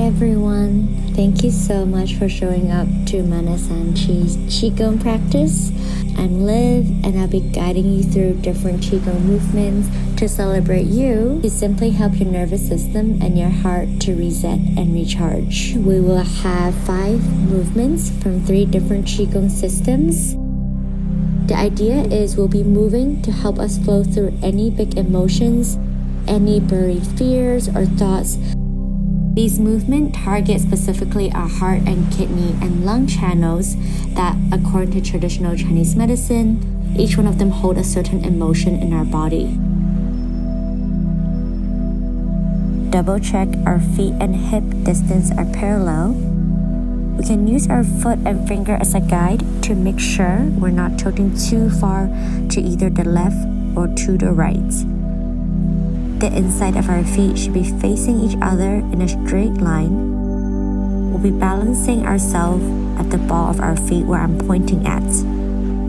everyone. Thank you so much for showing up to Manasan-chi's qigong practice. I'm Liv, and I'll be guiding you through different qigong movements to celebrate you, to simply help your nervous system and your heart to reset and recharge. We will have 5 movements from 3 different qigong systems. The idea is we'll be moving to help us flow through any big emotions, any buried fears or thoughts. These movements target specifically our heart and kidney and lung channels that, according to traditional Chinese medicine, each one of them hold a certain emotion in our body. Double check our feet and hip distance are parallel. We can use our foot and finger as a guide to make sure we're not tilting too far to either the left or to the right. The inside of our feet should be facing each other in a straight line. We'll be balancing ourselves at the ball of our feet where I'm pointing at.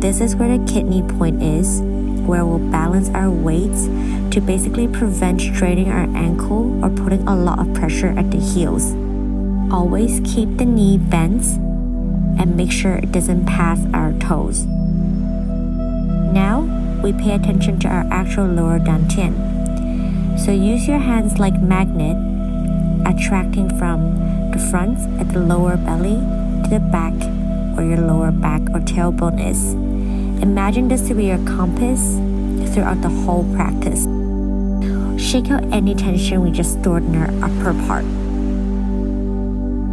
This is where the kidney point is, where we'll balance our weights to basically prevent straining our ankle or putting a lot of pressure at the heels. Always keep the knee bent and make sure it doesn't pass our toes. Now, we pay attention to our actual lower dantian. So use your hands like magnet, attracting from the front at the lower belly to the back where your lower back or tailbone is. Imagine this to be your compass throughout the whole practice. Shake out any tension we just stored in our upper part.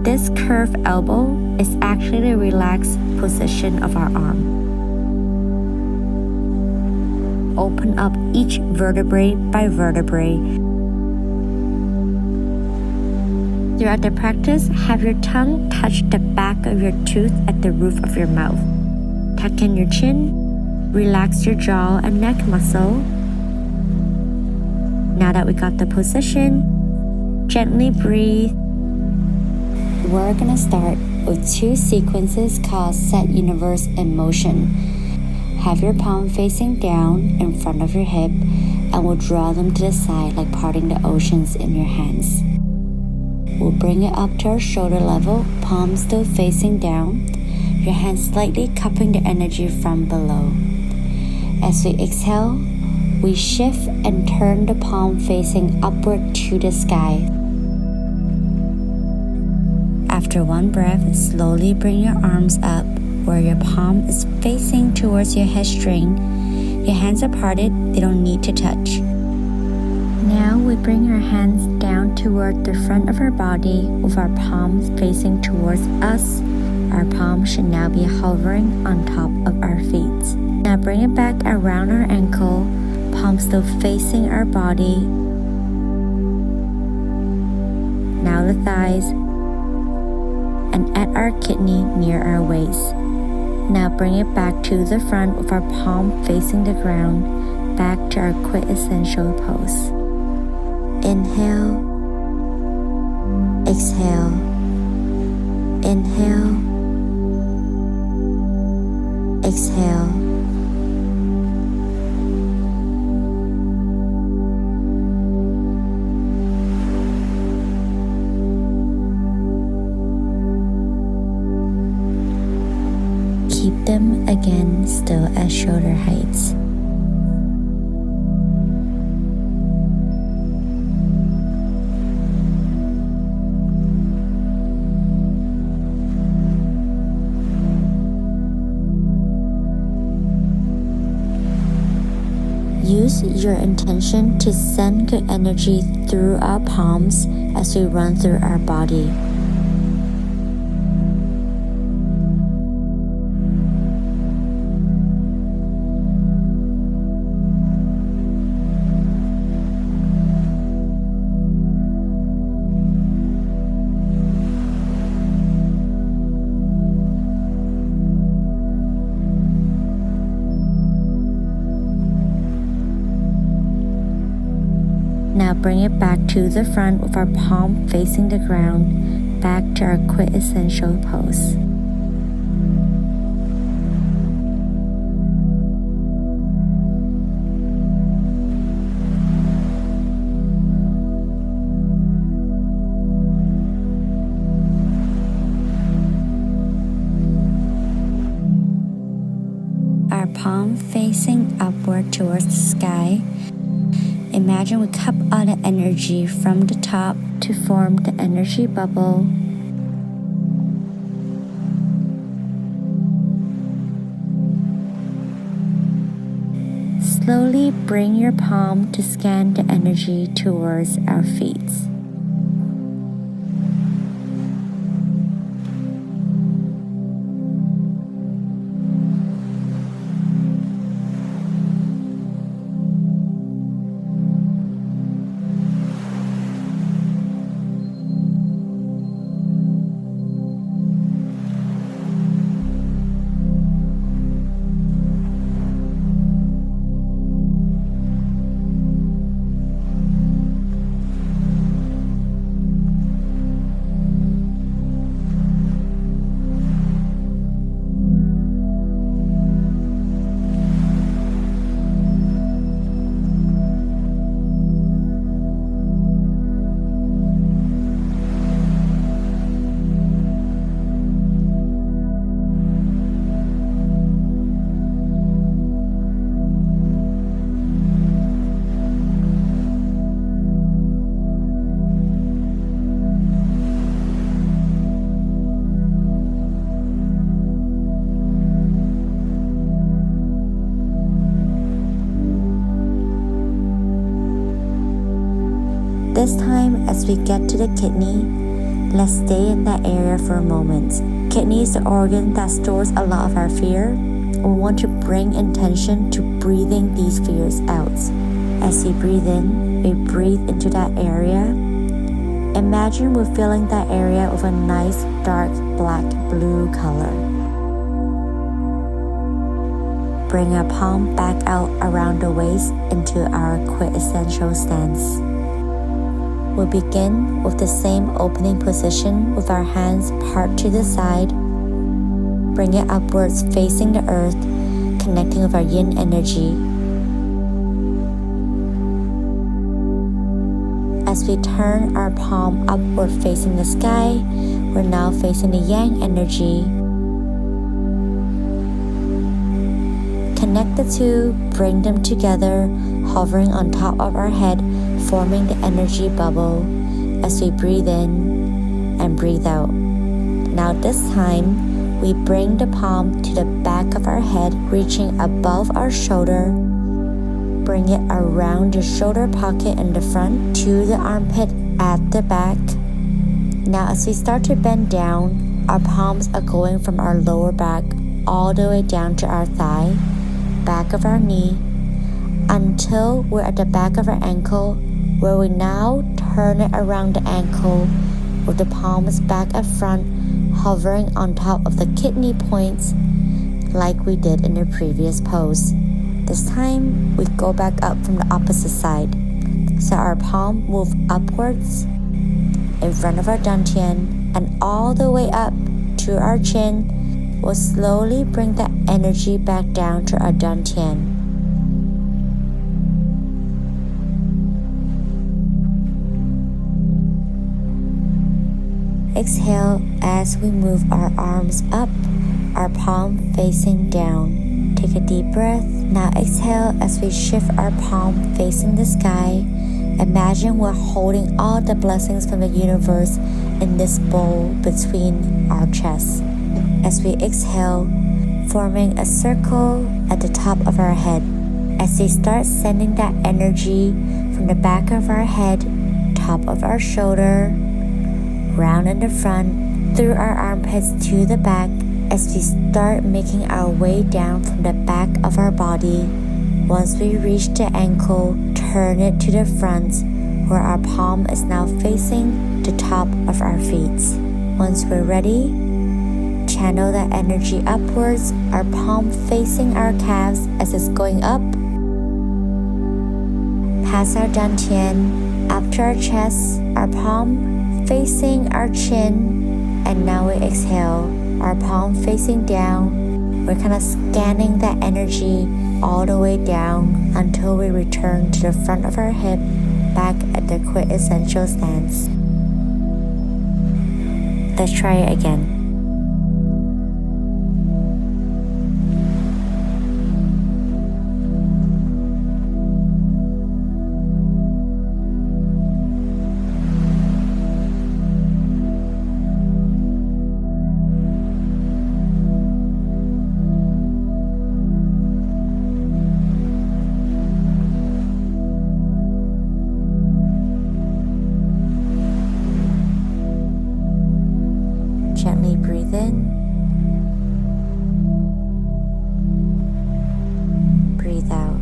This curved elbow is actually the relaxed position of our arm. Open up each vertebrae by vertebrae. Throughout the practice, have your tongue touch the back of your tooth at the roof of your mouth. Tuck in your chin, relax your jaw and neck muscle. Now that we got the position, gently breathe. We're gonna start with 2 sequences called Set Universe in Motion. Have your palm facing down in front of your hip, and we'll draw them to the side like parting the oceans in your hands. We'll bring it up to our shoulder level, palms still facing down, your hands slightly cupping the energy from below. As we exhale, we shift and turn the palm facing upward to the sky. After one breath, slowly bring your arms up where your palm is facing towards your head string. Your hands are parted, they don't need to touch. Now we bring our hands down toward the front of our body with our palms facing towards us. Our palm should now be hovering on top of our feet. Now bring it back around our ankle, palms still facing our body. Now the thighs, and at our kidney near our waist. Now bring it back to the front with our palm facing the ground, back to our quintessential pose. Inhale, exhale, inhale, exhale. Keep them again still at shoulder heights. Use your intention to send good energy through our palms as we run through our body. Now bring it back to the front with our palm facing the ground, back to our quintessential pose. palm facing upward towards the sky. Imagine we cup all the energy from the top to form the energy bubble. Slowly bring your palm to scan the energy towards our feet. This time, as we get to the kidney, let's stay in that area for a moment. Kidney is the organ that stores a lot of our fear. We want to bring intention to breathing these fears out. As we breathe in, we breathe into that area. Imagine we're filling that area with a nice dark black blue color. Bring our palm back out around the waist into our quintessential stance. We'll begin with the same opening position with our hands part to the side. Bring it upwards facing the earth, connecting with our yin energy. As we turn our palm upward facing the sky, we're now facing the yang energy. Connect the two, bring them together, hovering on top of our head, forming the energy bubble as we breathe in and breathe out. Now this time, we bring the palm to the back of our head, reaching above our shoulder. Bring it around the shoulder pocket in the front to the armpit at the back. Now as we start to bend down, our palms are going from our lower back all the way down to our thigh, back of our knee, until we're at the back of our ankle, where we now turn it around the ankle with the palms back at front, hovering on top of the kidney points like we did in the previous pose. This time, we go back up from the opposite side. So our palm move upwards in front of our dantian and all the way up to our chin. We'll slowly bring that energy back down to our dantian. Exhale as we move our arms up, our palm facing down. Take a deep breath. Now exhale as we shift our palm facing the sky. Imagine we're holding all the blessings from the universe in this bowl between our chests. As we exhale, forming a circle at the top of our head. As we start sending that energy from the back of our head, top of our shoulder, round in the front, through our armpits to the back, as we start making our way down from the back of our body. Once we reach the ankle, turn it to the front, where our palm is now facing the top of our feet. Once we're ready, channel that energy upwards, our palm facing our calves as it's going up, past our dantian, up to our chest, our palm facing our chin, and now we exhale, our palm facing down. We're kind of scanning that energy all the way down until we return to the front of our hip, back at the quintessential stance. Let's try it again. Breathe in. Breathe out.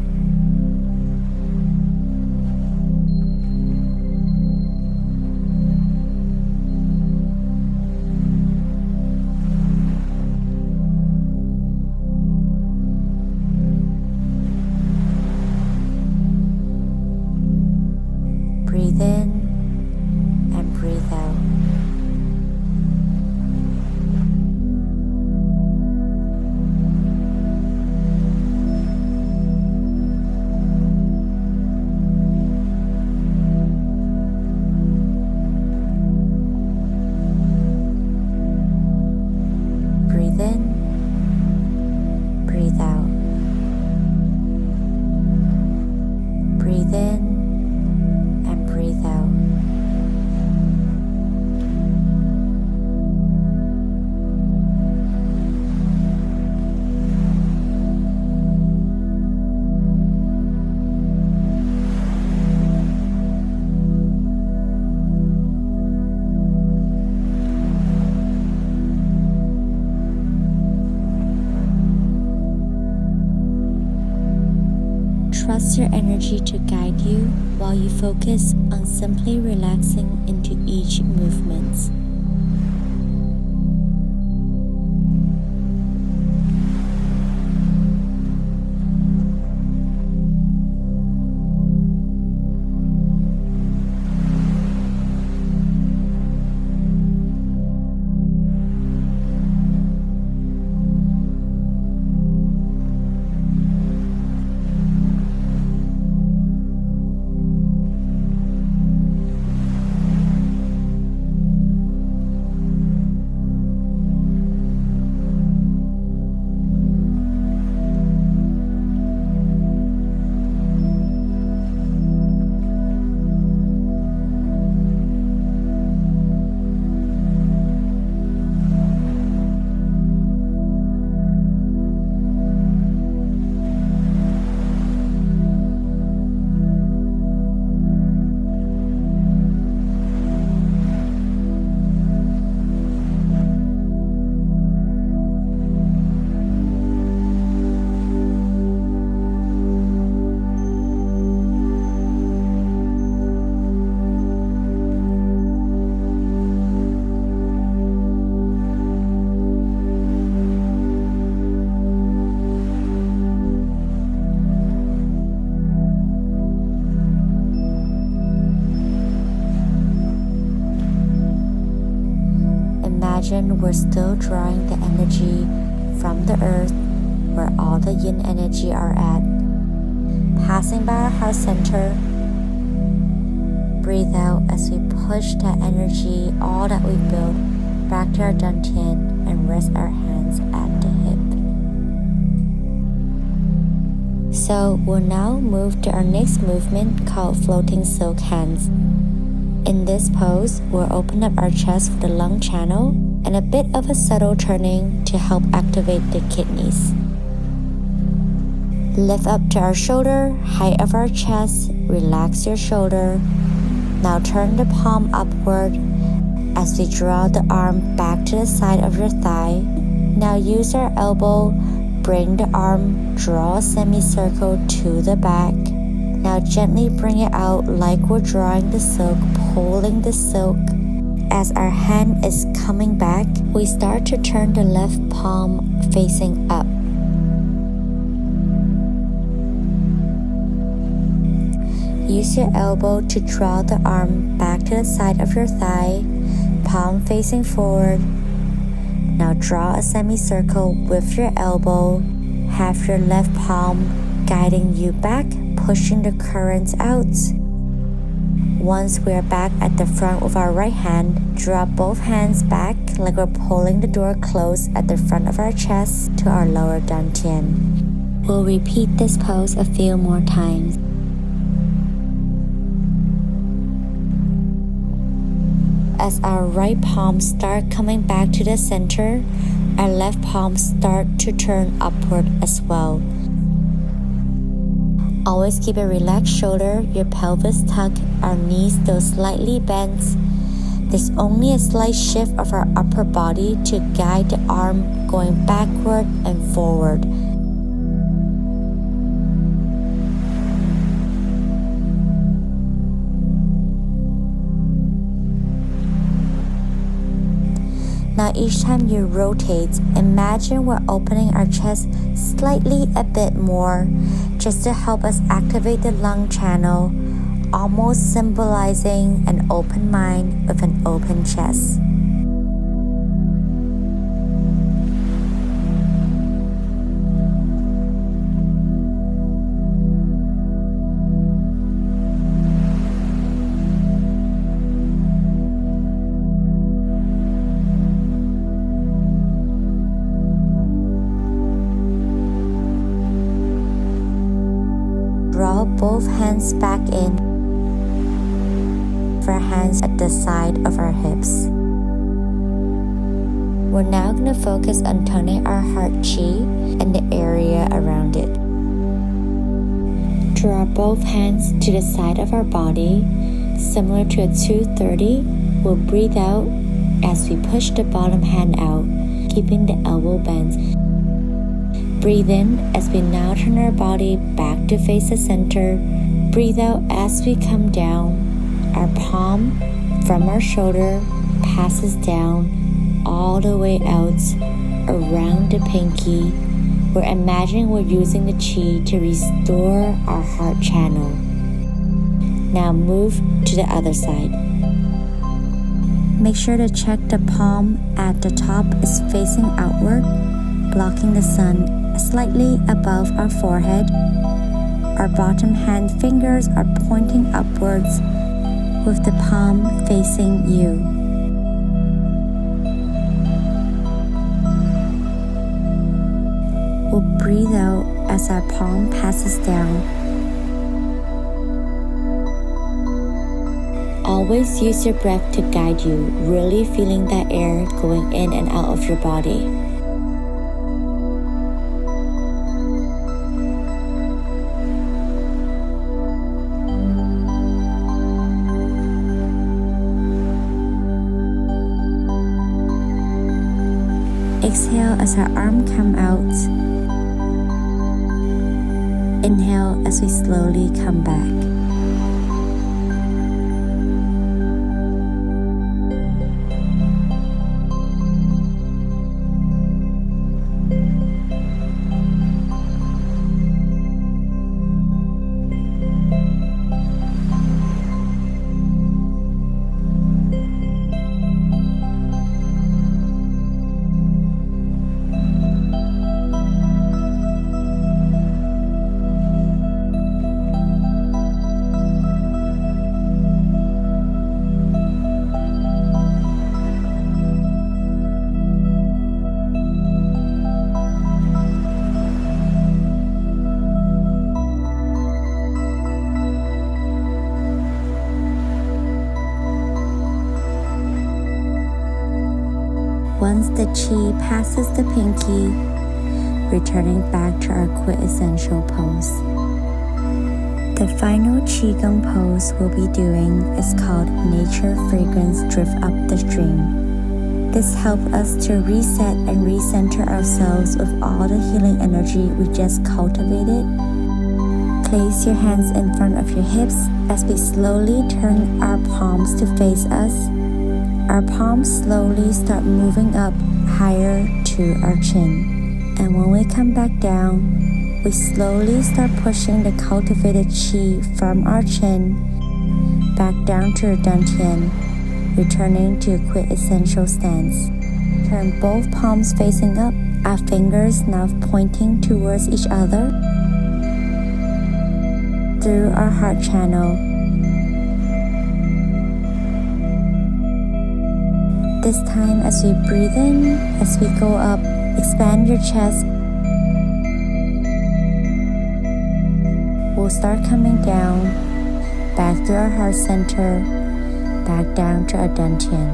Breathe in and breathe out. Breathe in, breathe out. Breathe in and breathe out. Trust your energy to guide you while you focus on simply relaxing into each movement. Imagine we're still drawing the energy from the earth where all the yin energy are at, passing by our heart center. Breathe out as we push that energy, all that we built, back to our dantian and rest our hands at the hip. So we'll now move to our next movement called floating silk hands. In this pose, we'll open up our chest for the lung channel and a bit of a subtle turning to help activate the kidneys. Lift up to our shoulder, height of our chest, relax your shoulder. Now turn the palm upward as we draw the arm back to the side of your thigh. Now use our elbow, bring the arm, draw a semicircle to the back. Now gently bring it out like we're drawing the silk, pulling the silk. As our hand is coming back, we start to turn the left palm facing up. Use your elbow to draw the arm back to the side of your thigh, palm facing forward. Now draw a semicircle with your elbow. Have your left palm guiding you back, pushing the currents out. Once we're back at the front with our right hand, drop both hands back like we're pulling the door closed at the front of our chest to our lower dantian. We'll repeat this pose a few more times. As our right palms start coming back to the center, our left palms start to turn upward as well. Always keep a relaxed shoulder, your pelvis tucked, our knees still slightly bent. There's only a slight shift of our upper body to guide the arm going backward and forward. Now each time you rotate, imagine we're opening our chest slightly a bit more just to help us activate the lung channel, almost symbolizing an open mind with an open chest. Draw both hands back in, with our hands at the side of our hips. We're now going to focus on toning our heart chi and the area around it. Draw both hands to the side of our body, similar to a 230. We'll breathe out as we push the bottom hand out, keeping the elbow bent. Breathe in as we now turn our body back to face the center. Breathe out as we come down. Our palm from our shoulder passes down all the way out around the pinky. We're imagining we're using the chi to restore our heart channel. Now move to the other side. Make sure to check the palm at the top is facing outward, blocking the sun slightly above our forehead. Our bottom hand fingers are pointing upwards with the palm facing you. We'll breathe out as our palm passes down. Always use your breath to guide you, really feeling that air going in and out of your body. Exhale as our arm come out. Inhale as we slowly come back. Once the chi passes the pinky, returning back to our quintessential pose. The final qigong pose we'll be doing is called Nature Fragrance Drift Up the Stream. This helps us to reset and recenter ourselves with all the healing energy we just cultivated. Place your hands in front of your hips as we slowly turn our palms to face us. Our palms slowly start moving up higher to our chin. And when we come back down, we slowly start pushing the cultivated chi from our chin back down to our dantian, returning to a quintessential stance. Turn both palms facing up, our fingers now pointing towards each other through our heart channel. This time as we breathe in, as we go up, expand your chest. We'll start coming down, back through our heart center, back down to our dantian.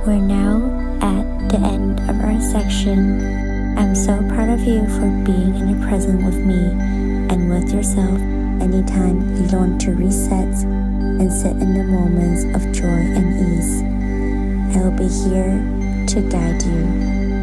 We're now at the end section. I'm so proud of you for being in the present with me and with yourself anytime you want to reset and sit in the moments of joy and ease. I will be here to guide you.